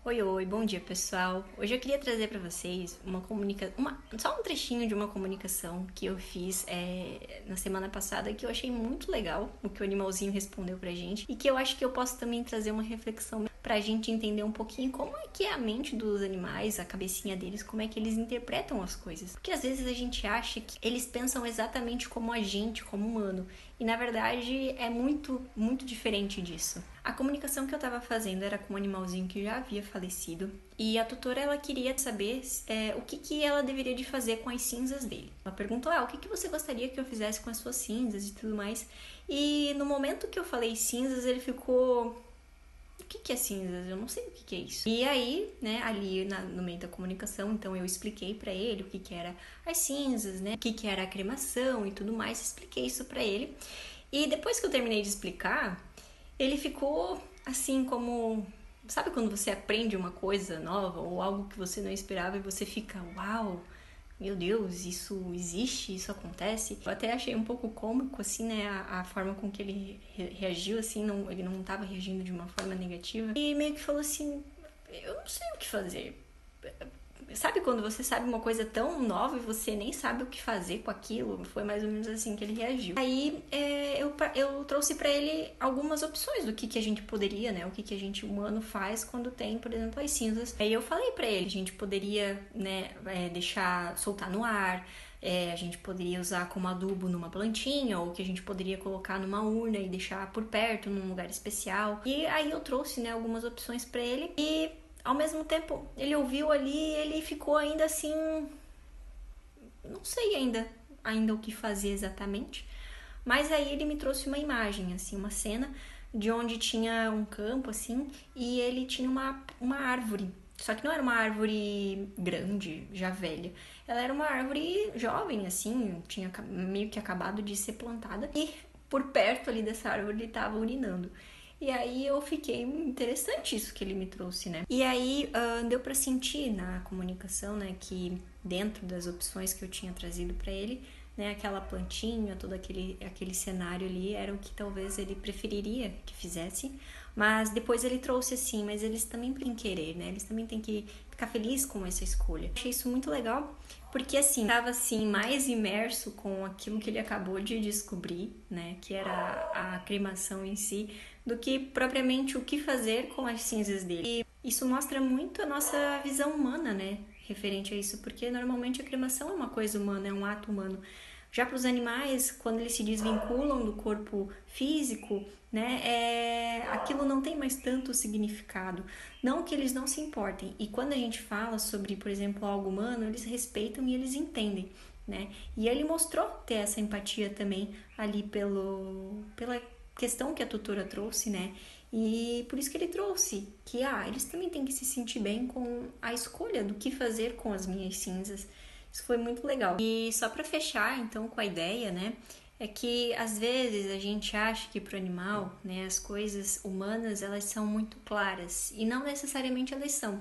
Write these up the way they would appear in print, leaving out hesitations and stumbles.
Oi, oi, bom dia pessoal. Hoje eu queria trazer para vocês só um trechinho de uma comunicação que eu fiz na semana passada que eu achei muito legal o que o animalzinho respondeu pra gente e que eu acho que eu posso também trazer uma reflexão pra gente entender um pouquinho como é que é a mente dos animais, a cabecinha deles, como é que eles interpretam as coisas. Porque às vezes a gente acha que eles pensam exatamente como a gente, como humano, e na verdade é muito, muito diferente disso. A comunicação que eu estava fazendo era com um animalzinho que já havia falecido e a tutora ela queria saber o que ela deveria de fazer com as cinzas dele. Ela perguntou, o que você gostaria que eu fizesse com as suas cinzas e tudo mais. E no momento que eu falei cinzas, ele ficou... O que é cinzas? Eu não sei o que é isso. E aí, né, ali no meio da comunicação, então eu expliquei pra ele o que era as cinzas, né, o que era a cremação e tudo mais, expliquei isso pra ele. E depois que eu terminei de explicar, ele ficou assim como... Sabe quando você aprende uma coisa nova ou algo que você não esperava e você fica, uau, meu Deus, isso existe, isso acontece? Eu até achei um pouco cômico, assim, né, a forma com que ele reagiu, assim, ele não estava reagindo de uma forma negativa. E meio que falou assim, eu não sei o que fazer. Sabe quando você sabe uma coisa tão nova e você nem sabe o que fazer com aquilo? Foi mais ou menos assim que ele reagiu. Aí eu trouxe pra ele algumas opções do que a gente poderia, né? O que a gente humano faz quando tem, por exemplo, as cinzas. Aí eu falei pra ele, a gente poderia, né, deixar soltar no ar, a gente poderia usar como adubo numa plantinha, ou que a gente poderia colocar numa urna e deixar por perto, num lugar especial. E aí eu trouxe, né, algumas opções pra ele e ao mesmo tempo, ele ouviu ali e ele ficou ainda assim, não sei ainda o que fazer exatamente, mas aí ele me trouxe uma imagem, assim, uma cena de onde tinha um campo, assim, e ele tinha uma árvore. Só que não era uma árvore grande, já velha. Ela era uma árvore jovem, assim, tinha meio que acabado de ser plantada. E por perto ali dessa árvore ele estava urinando. E aí eu fiquei interessante isso que ele me trouxe, né? E aí deu para sentir na comunicação, né, que dentro das opções que eu tinha trazido para ele, né, aquela plantinha, todo aquele cenário ali era o que talvez ele preferiria que fizesse. Mas depois ele trouxe assim, mas eles também têm que querer, né? Eles também têm que ficar felizes com essa escolha. Achei isso muito legal, porque assim, estava assim mais imerso com aquilo que ele acabou de descobrir, né, que era a cremação em si, do que propriamente o que fazer com as cinzas dele. E isso mostra muito a nossa visão humana, né, referente a isso, porque normalmente a cremação é uma coisa humana, é um ato humano. Já para os animais, quando eles se desvinculam do corpo físico, né, aquilo não tem mais tanto significado. Não que eles não se importem. E quando a gente fala sobre, por exemplo, algo humano, eles respeitam e eles entendem, né? E ele mostrou ter essa empatia também ali pela questão que a tutora trouxe, né? E por isso que ele trouxe que eles também têm que se sentir bem com a escolha do que fazer com as minhas cinzas. Isso foi muito legal. E só para fechar, então, com a ideia, né, é que às vezes a gente acha que para o animal, né, as coisas humanas, elas são muito claras e não necessariamente elas são.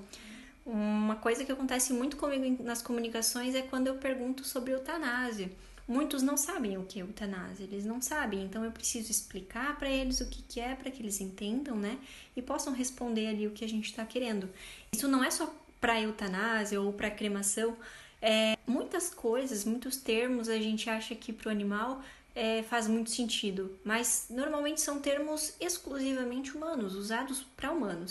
Uma coisa que acontece muito comigo nas comunicações é quando eu pergunto sobre eutanásia. Muitos não sabem o que é eutanásia, eles não sabem, então eu preciso explicar para eles o que é, para que eles entendam, né, e possam responder ali o que a gente está querendo. Isso não é só para eutanásia ou para cremação. Muitas coisas, muitos termos a gente acha que para o animal faz muito sentido, mas normalmente são termos exclusivamente humanos, usados para humanos.